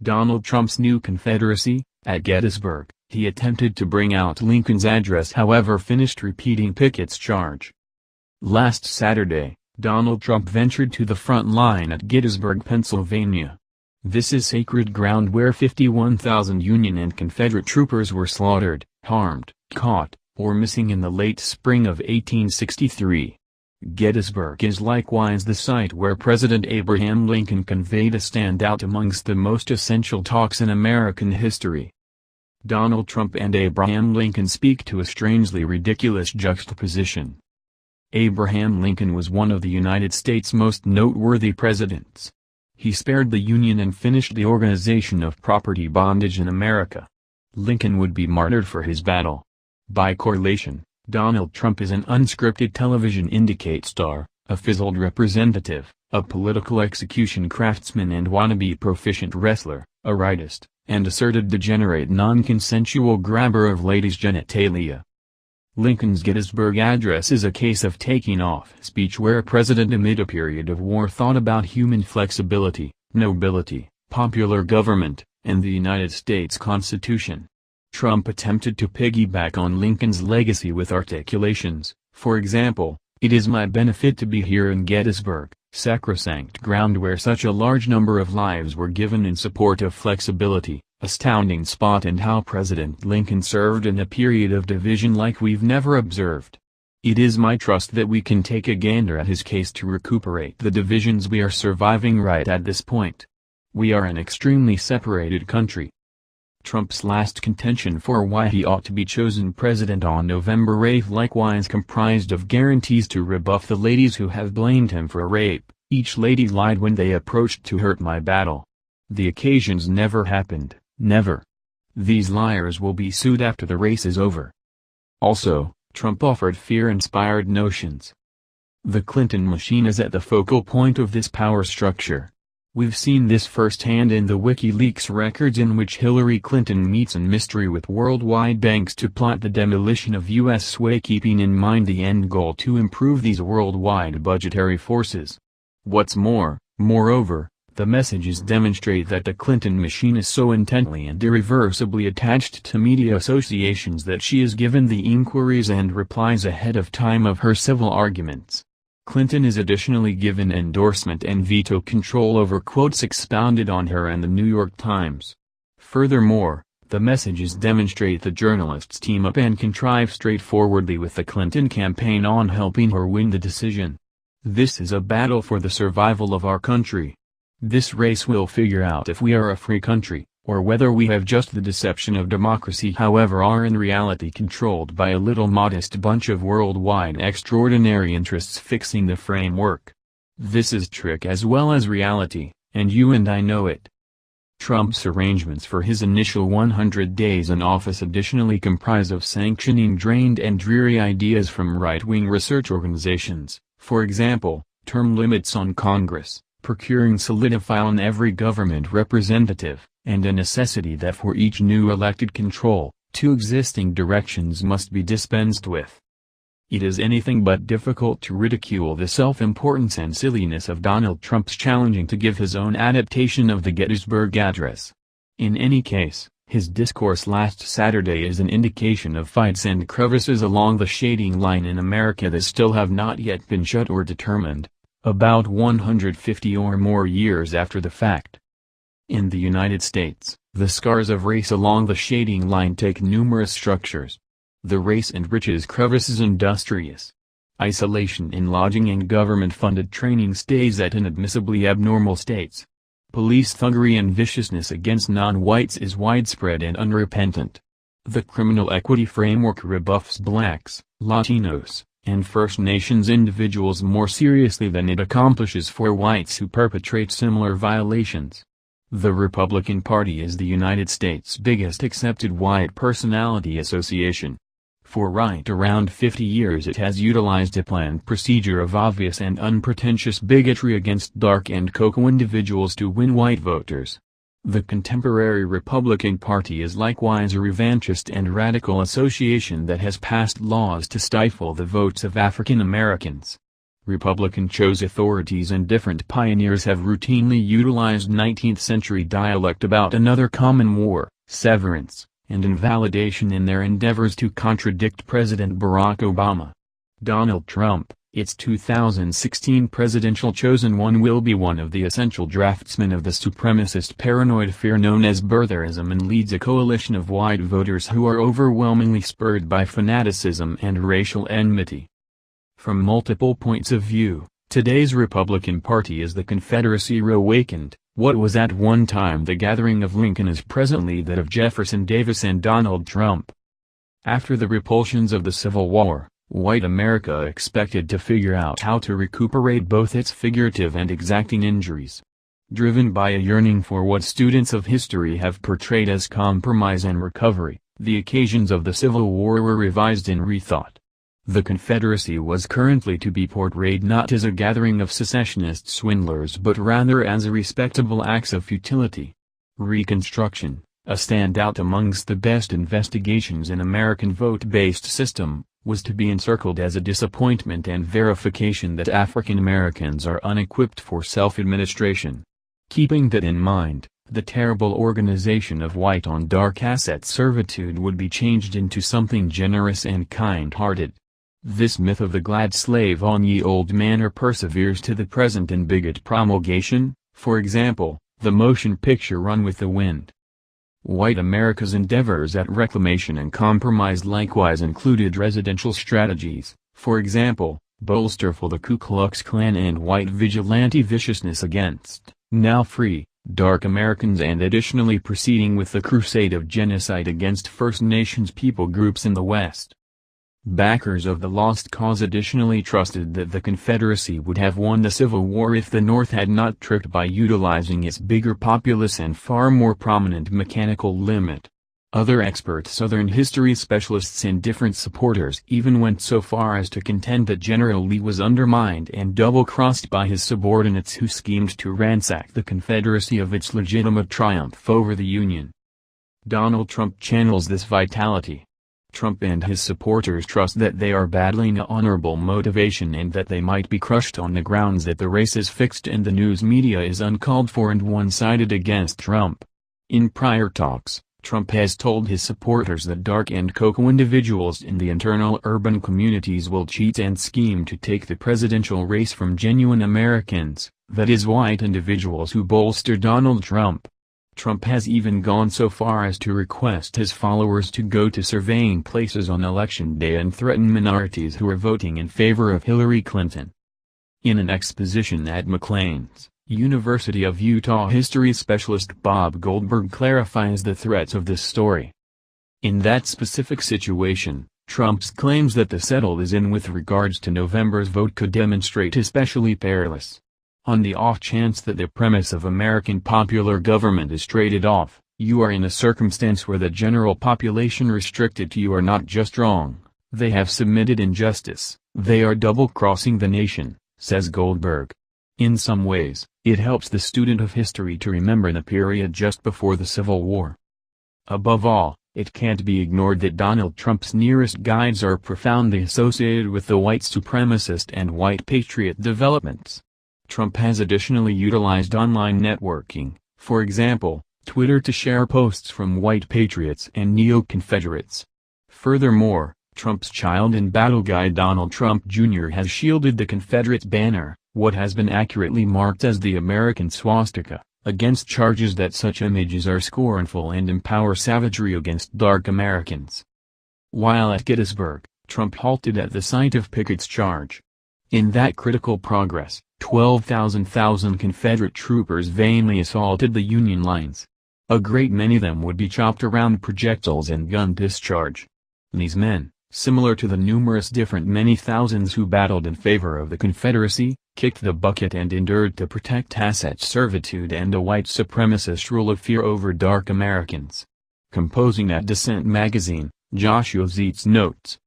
Donald Trump's new Confederacy. At Gettysburg, he attempted to bring out Lincoln's address, however finished repeating Pickett's charge. Last Saturday, Donald Trump ventured to the front line at Gettysburg, Pennsylvania. This is sacred ground where 51,000 Union and Confederate troopers were slaughtered, harmed, caught, or missing in the late spring of 1863. Gettysburg is likewise the site where President Abraham Lincoln conveyed a standout amongst the most essential talks in American history. Donald Trump and Abraham Lincoln speak to a strangely ridiculous juxtaposition. Abraham Lincoln was one of the United States' most noteworthy presidents. He spared the Union and finished the organization of property bondage in America. Lincoln would be martyred for his battle. By correlation, Donald Trump is an unscripted television indicate star, a fizzled representative, a political execution craftsman and wannabe proficient wrestler, a rightist, and asserted degenerate non-consensual grabber of ladies' genitalia. Lincoln's Gettysburg address is a case of taking off speech where a president amid a period of war thought about human flexibility, nobility, popular government, and the United States Constitution. Trump attempted to piggyback on Lincoln's legacy with articulations, for example, "It is my benefit to be here in Gettysburg, sacrosanct ground where such a large number of lives were given in support of flexibility, astounding spot," and how President Lincoln served in a period of division like we've never observed. It is my trust that we can take a gander at his case to recuperate the divisions we are surviving right at this point. We are an extremely separated country. Trump's last contention for why he ought to be chosen president on November 8 likewise comprised of guarantees to rebuff the ladies who have blamed him for rape. Each lady lied when they approached to hurt my battle. The occasions never happened, never. These liars will be sued after the race is over. Also, Trump offered fear-inspired notions. The Clinton machine is at the focal point of this power structure. We've seen this firsthand in the WikiLeaks records in which Hillary Clinton meets in mystery with worldwide banks to plot the demolition of U.S. sway, keeping in mind the end goal to improve these worldwide budgetary forces. What's more, moreover, the messages demonstrate that the Clinton machine is so intently and irreversibly attached to media associations that she is given the inquiries and replies ahead of time of her civil arguments. Clinton is additionally given endorsement and veto control over quotes expounded on her and the New York Times. Furthermore, the messages demonstrate the journalists team up and contrive straightforwardly with the Clinton campaign on helping her win the decision. This is a battle for the survival of our country. This race will figure out if we are a free country, or whether we have just the deception of democracy, however are in reality controlled by a little modest bunch of worldwide extraordinary interests fixing the framework. This is trick as well as reality, and you and I know it. Trump's arrangements for his initial 100 days in office additionally comprise of sanctioning drained and dreary ideas from right-wing research organizations, for example, term limits on Congress, procuring solidify on every government representative, and a necessity that for each new elected control, 2 existing directions must be dispensed with. It is anything but difficult to ridicule the self-importance and silliness of Donald Trump's challenging to give his own adaptation of the Gettysburg Address. In any case, his discourse last Saturday is an indication of fights and crevices along the shading line in America that still have not yet been shut or determined, about 150 or more years after the fact. In the United States, the scars of race along the shading line take numerous structures. The race enriches crevices industrious. Isolation in lodging and government-funded training stays at inadmissibly abnormal states. Police thuggery and viciousness against non-whites is widespread and unrepentant. The criminal equity framework rebuffs blacks, Latinos, and First Nations individuals more seriously than it accomplishes for whites who perpetrate similar violations. The Republican Party is the United States' biggest accepted white personality association. For right around 50 years it has utilized a planned procedure of obvious and unpretentious bigotry against dark and cocoa individuals to win white voters. The contemporary Republican Party is likewise a revanchist and radical association that has passed laws to stifle the votes of African Americans. Republican-chose authorities and different pioneers have routinely utilized 19th-century dialect about another common war, severance, and invalidation in their endeavors to contradict President Barack Obama. Donald Trump, its 2016 presidential chosen one, will be one of the essential draftsmen of the supremacist paranoid fear known as birtherism, and leads a coalition of white voters who are overwhelmingly spurred by fanaticism and racial enmity. From multiple points of view, today's Republican Party is the Confederacy reawakened. What was at one time the gathering of Lincoln is presently that of Jefferson Davis and Donald Trump. After the repulsions of the Civil War, white America expected to figure out how to recuperate both its figurative and exacting injuries. Driven by a yearning for what students of history have portrayed as compromise and recovery, the occasions of the Civil War were revised and rethought. The Confederacy was currently to be portrayed not as a gathering of secessionist swindlers but rather as a respectable act of futility. Reconstruction, a standout amongst the best investigations in American vote-based system, was to be encircled as a disappointment and verification that African Americans are unequipped for self-administration. Keeping that in mind, the terrible organization of white-on-dark asset servitude would be changed into something generous and kind-hearted. This myth of the glad slave on ye old manor perseveres to the present in bigot promulgation, for example, the motion picture Run with the Wind. White America's endeavors at reclamation and compromise likewise included residential strategies, for example, bolster for the Ku Klux Klan and white vigilante viciousness against, now free, dark Americans, and additionally proceeding with the crusade of genocide against First Nations people groups in the West. Backers of the Lost Cause additionally trusted that the Confederacy would have won the Civil War if the North had not tricked by utilizing its bigger populace and far more prominent mechanical limit. Other expert Southern history specialists and different supporters even went so far as to contend that General Lee was undermined and double-crossed by his subordinates who schemed to ransack the Confederacy of its legitimate triumph over the Union. Donald Trump channels this vitality. Trump and his supporters trust that they are battling an honorable motivation and that they might be crushed on the grounds that the race is fixed and the news media is uncalled for and one-sided against Trump. In prior talks, Trump has told his supporters that dark and cocoa individuals in the internal urban communities will cheat and scheme to take the presidential race from genuine Americans, that is white individuals who bolster Donald Trump. Trump has even gone so far as to request his followers to go to surveying places on Election Day and threaten minorities who are voting in favor of Hillary Clinton. In an exposition at McLean's, University of Utah history specialist Bob Goldberg clarifies the threats of this story. In that specific situation, Trump's claims that the settle is in with regards to November's vote could demonstrate especially perilous. On the off chance that the premise of American popular government is traded off, you are in a circumstance where the general population restricted to you are not just wrong, they have submitted injustice, they are double-crossing the nation, says Goldberg. In some ways, it helps the student of history to remember the period just before the Civil War. Above all, it can't be ignored that Donald Trump's nearest guides are profoundly associated with the white supremacist and white patriot developments. Trump has additionally utilized online networking, for example, Twitter, to share posts from white patriots and neo-Confederates. Furthermore, Trump's child and battle guide Donald Trump Jr. has shielded the Confederate banner, what has been accurately marked as the American swastika, against charges that such images are scornful and empower savagery against dark Americans. While at Gettysburg, Trump halted at the site of Pickett's charge. In that critical progress, 12,000 Confederate troopers vainly assaulted the Union lines. A great many of them would be chopped around projectiles and gun discharge. These men, similar to the numerous different many thousands who battled in favor of the Confederacy, kicked the bucket and endured to protect asset servitude and a white supremacist rule of fear over dark Americans. Composing at Dissent magazine, Joshua Zeitz notes,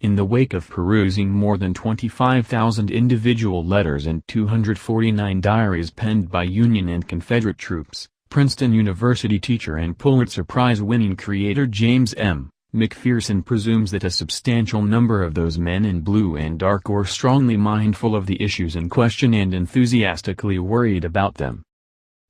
in the wake of perusing more than 25,000 individual letters and 249 diaries penned by Union and Confederate troops, Princeton University teacher and Pulitzer Prize-winning creator James M. McPherson presumes that a substantial number of those men in blue and dark were strongly mindful of the issues in question and enthusiastically worried about them.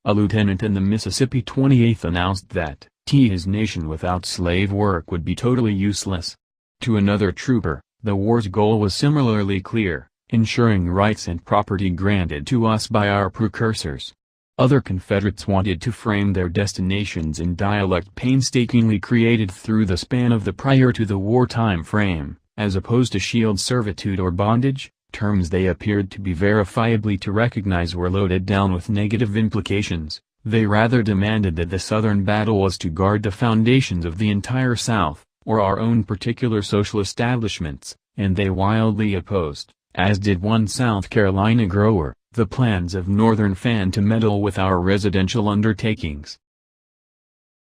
A lieutenant in the Mississippi 28th announced that his nation without slave work would be totally useless. To another trooper, the war's goal was similarly clear, ensuring rights and property granted to us by our precursors. Other Confederates wanted to frame their destinations in dialect painstakingly created through the span of the prior to the war time frame, as opposed to shield servitude or bondage, terms they appeared to be verifiably to recognize were loaded down with negative implications. They rather demanded that the Southern battle was to guard the foundations of the entire South, or our own particular social establishments, and they wildly opposed, as did one South Carolina grower, the plans of Northern Fan to meddle with our residential undertakings.